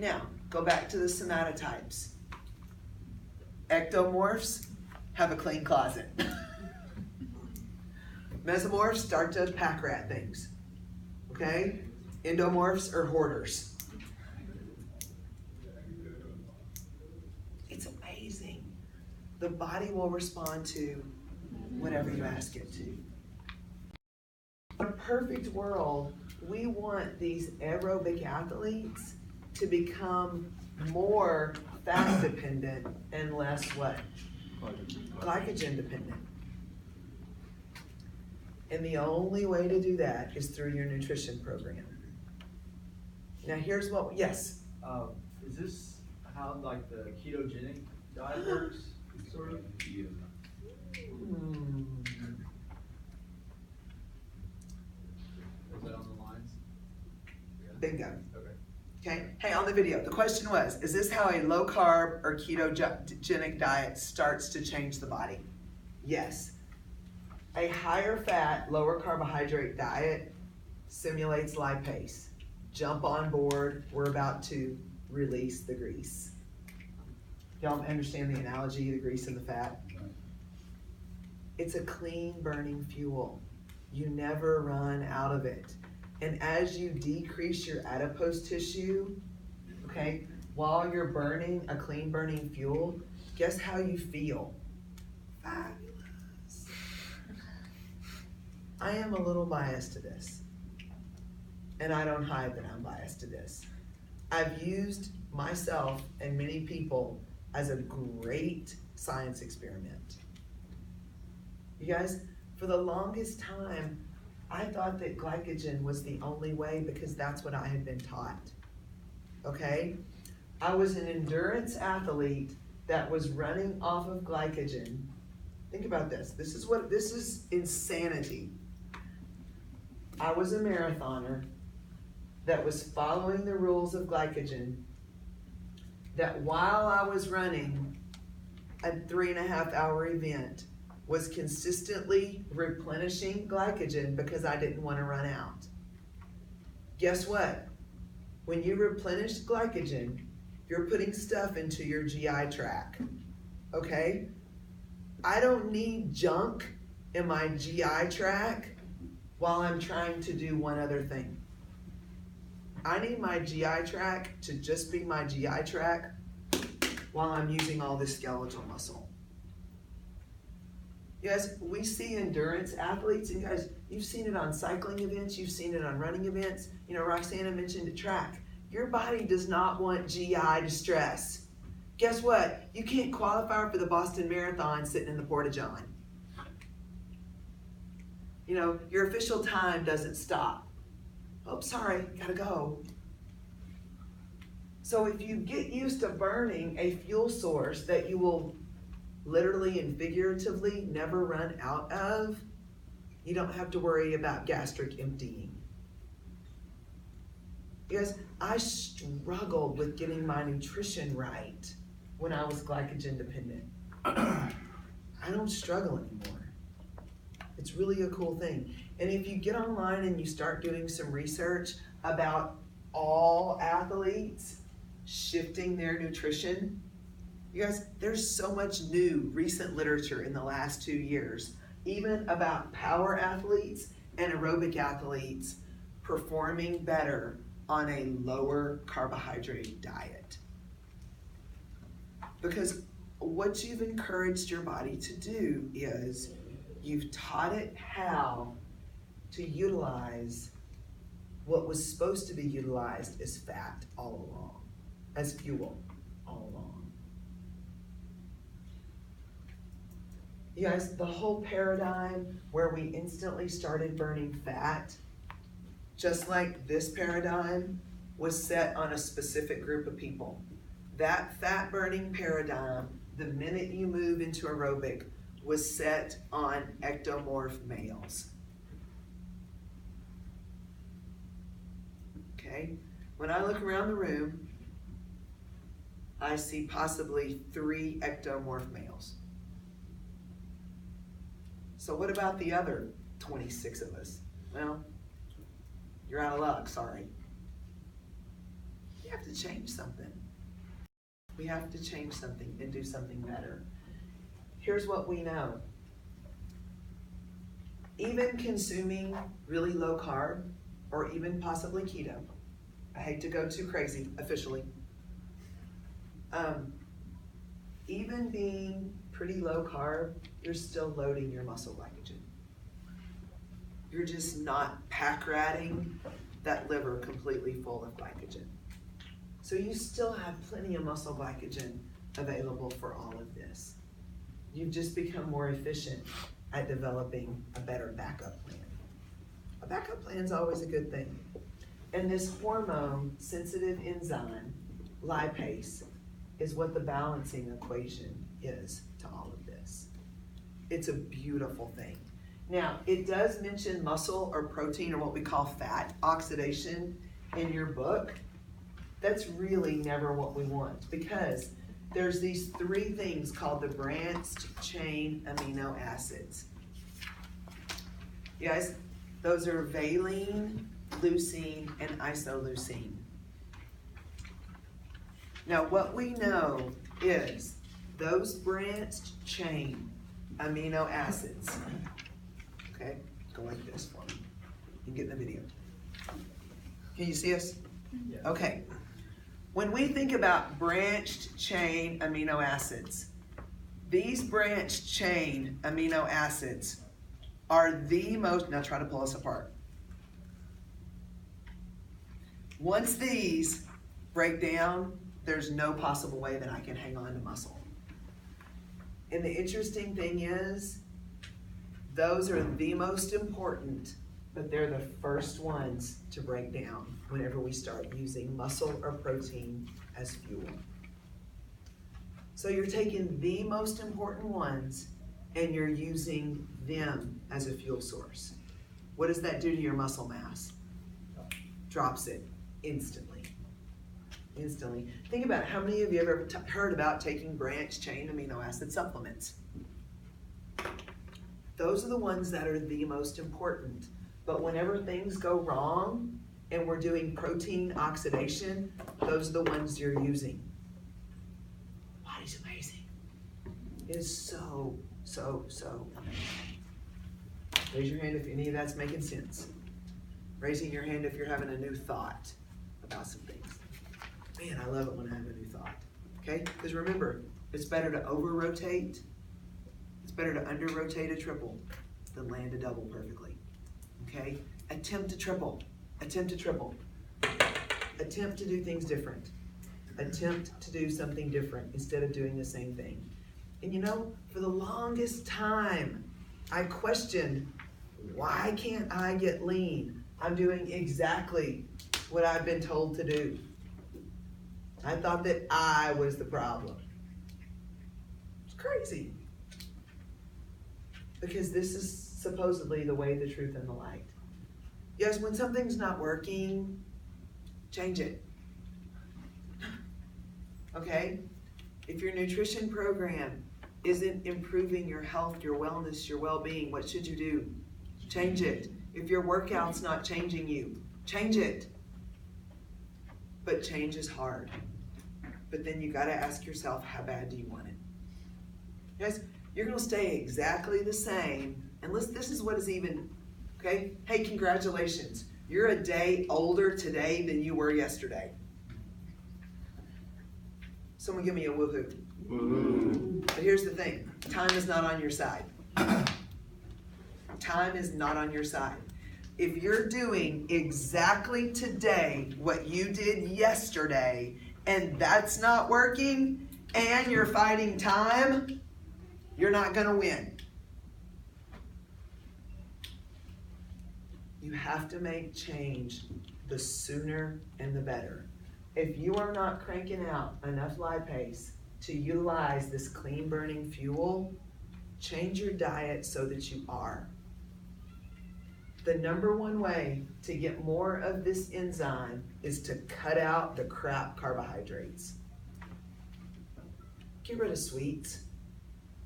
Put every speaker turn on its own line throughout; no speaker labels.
Now, go back to the somatotypes. Ectomorphs have a clean closet. Mesomorphs start to pack rat things. Okay? Endomorphs are hoarders. It's amazing. The body will respond to whatever you ask it to. In a perfect world, we want these aerobic athletes to become more fat dependent and less what? Glycogen dependent. And the only way to do that is through your nutrition program. Now here's what, yes?
Is this how like the ketogenic diet works, sort of?
Is
that on the lines?
Bingo.
Okay.
Okay, hey, on the video, the question was, is this how a low carb or ketogenic diet starts to change the body? Yes. A higher fat, lower carbohydrate diet simulates lipase. Jump on board, we're about to release the grease. Y'all understand the analogy of the grease and the fat? It's a clean burning fuel. You never run out of it. And as you decrease your adipose tissue, okay, while you're burning a clean burning fuel, guess how you feel? Fabulous. I am a little biased to this. And I don't hide that I'm biased to this. I've used myself and many people as a great science experiment. You guys, for the longest time, I thought that glycogen was the only way because that's what I had been taught. Okay? I was an endurance athlete that was running off of glycogen. Think about this. This is insanity. I was a marathoner that was following the rules of glycogen, that while I was running a 3.5 hour event, was consistently replenishing glycogen because I didn't want to run out. Guess what? When you replenish glycogen, you're putting stuff into your GI tract, okay? I don't need junk in my GI tract while I'm trying to do one other thing. I need my GI tract to just be my GI tract while I'm using all this skeletal muscle. Yes, we see endurance athletes, and guys, you've seen it on cycling events, you've seen it on running events. You know, Roxana mentioned a track. Your body does not want GI distress. Guess what? You can't qualify for the Boston Marathon sitting in the Porta-John. You know, your official time doesn't stop. Oh, sorry, gotta go. So if you get used to burning a fuel source that you will literally and figuratively never run out of, you don't have to worry about gastric emptying. Because I struggled with getting my nutrition right when I was glycogen dependent. I don't struggle anymore. It's really a cool thing. And if you get online and you start doing some research about all athletes shifting their nutrition, you guys, there's so much new recent literature in the last 2 years, even about power athletes and aerobic athletes performing better on a lower carbohydrate diet. Because what you've encouraged your body to do is you've taught it how to utilize what was supposed to be utilized as fat all along, as fuel all along. You guys, the whole paradigm where we instantly started burning fat, just like this paradigm, was set on a specific group of people. That fat burning paradigm, the minute you move into aerobic, was set on ectomorph males. Okay? When I look around the room, I see possibly 3 ectomorph males. So what about the other 26 of us? Well, you're out of luck, sorry. Yeah. have to change something. We have to change something and do something better. Here's what we know. Even consuming really low carb, or even possibly keto, I hate to go too crazy officially, even being pretty low carb, you're still loading your muscle glycogen. You're just not pack ratting that liver completely full of glycogen. So you still have plenty of muscle glycogen available for all of this. You've just become more efficient at developing a better backup plan. A backup plan is always a good thing. And this hormone-sensitive enzyme, lipase, is what the balancing equation is to all of this. It's a beautiful thing. Now, it does mention muscle or protein or what we call fat oxidation in your book. That's really never what we want, because there's these three things called the branched chain amino acids. You guys, those are valine, leucine, and isoleucine. Now, what we know is those branched chain amino acids, okay, go like this for me. You can get in the video. Can you see us?
Yeah.
Okay. When we think about branched chain amino acids, these branched chain amino acids are the most, now try to pull us apart. Once these break down, there's no possible way that I can hang on to muscle. And the interesting thing is, those are the most important, but they're the first ones to break down whenever we start using muscle or protein as fuel. So you're taking the most important ones and you're using them as a fuel source. What does that do to your muscle mass? Drops it instantly. Instantly. Think about it. How many of you have ever heard about taking branched chain amino acid supplements? Those are the ones that are the most important. But whenever things go wrong and we're doing protein oxidation, those are the ones you're using. Body's amazing. It is so, so, so amazing. Raise your hand if any of that's making sense. Raising your hand if you're having a new thought about some things. Man, I love it when I have a new thought. Okay? Because remember, it's better to over-rotate. It's better to under-rotate a triple than land a double perfectly. Okay? Attempt to triple. Attempt to triple. Attempt to do things different. Attempt to do something different instead of doing the same thing. And you know, for the longest time, I questioned, why can't I get lean? I'm doing exactly what I've been told to do. I thought that I was the problem. It's crazy. Because this is supposedly the way, the truth, and the light. Yes, when something's not working, change it. Okay? If your nutrition program isn't improving your health, your wellness, your well-being, what should you do? Change it. If your workout's not changing you, change it. But change is hard. But then you gotta ask yourself, how bad do you want it? Guys, you're gonna stay exactly the same, unless this is what is even, okay? Hey, congratulations. You're a day older today than you were yesterday. Someone give me a woohoo. Woohoo. But here's the thing, time is not on your side. Time is not on your side. If you're doing exactly today what you did yesterday, and that's not working, and you're fighting time, you're not gonna win. You have to make change the sooner and the better. If you are not cranking out enough lipase to utilize this clean burning fuel, change your diet so that you are. The number one way to get more of this enzyme is to cut out the crap carbohydrates. Get rid of sweets,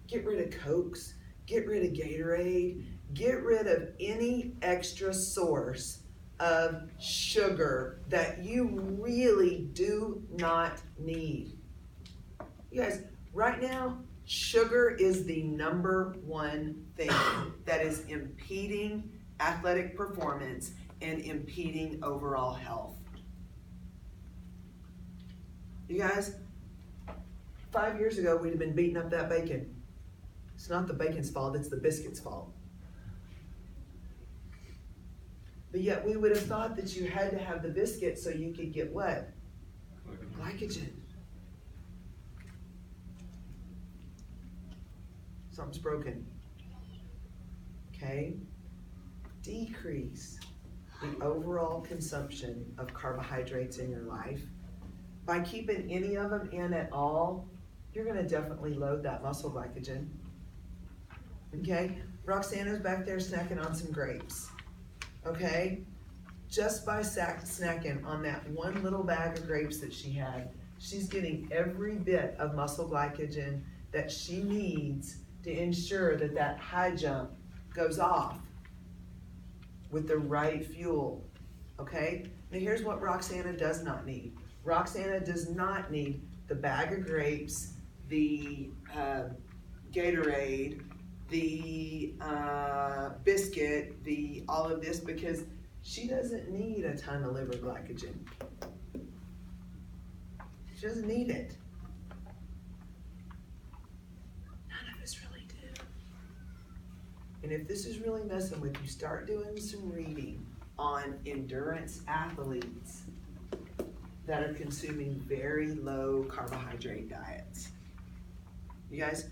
get rid of Cokes, get rid of Gatorade, get rid of any extra source of sugar that you really do not need. You guys, right now, sugar is the number one thing that is impeding athletic performance and impeding overall health. You guys, 5 years ago, we'd have been beating up that bacon. It's not the bacon's fault, it's the biscuit's fault. But yet we would have thought that you had to have the biscuit so you could get what? Glycogen. Something's broken. Okay? Decrease the overall consumption of carbohydrates in your life. By keeping any of them in at all, you're going to definitely load that muscle glycogen. Okay? Roxana's back there snacking on some grapes. Okay? Just by snacking on that one little bag of grapes that she had, she's getting every bit of muscle glycogen that she needs to ensure that that high jump goes off with the right fuel. Okay? Now here's what Roxana does not need. Roxana does not need the bag of grapes, the Gatorade, the biscuit, all of this, because she doesn't need a ton of liver glycogen. She doesn't need it. None of us really do. And if this is really messing with you, start doing some reading on endurance athletes that are consuming very low carbohydrate diets. You guys,